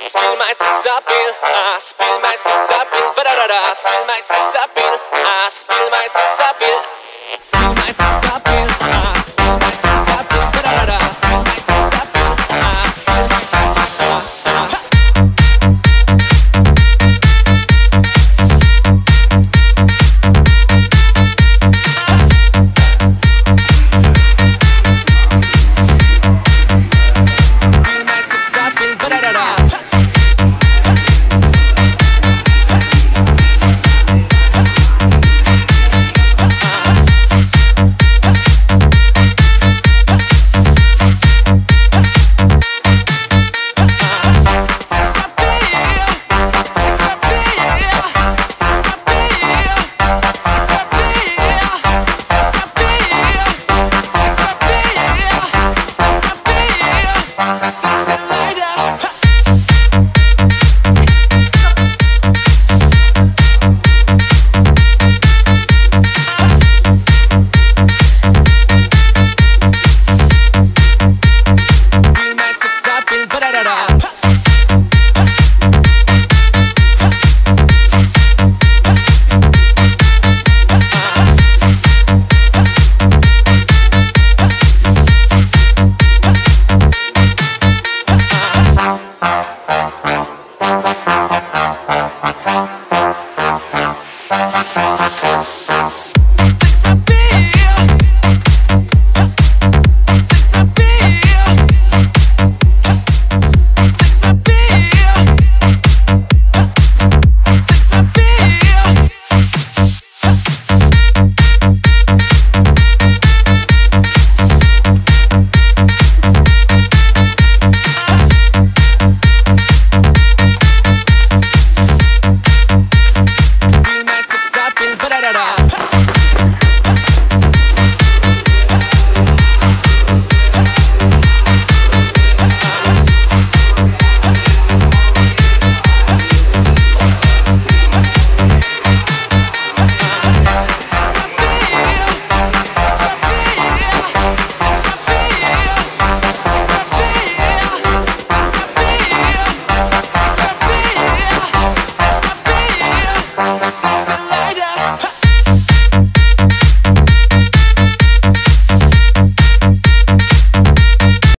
spill my sex appeal. Spill my sex appeal. Ba-da-da-da. Spill my sex appeal. Spill my sex appeal. Spill my sex appeal. Spill my sex appeal. Ba-da-da-da. Spill my sex appeal. Spill my sex and lighter.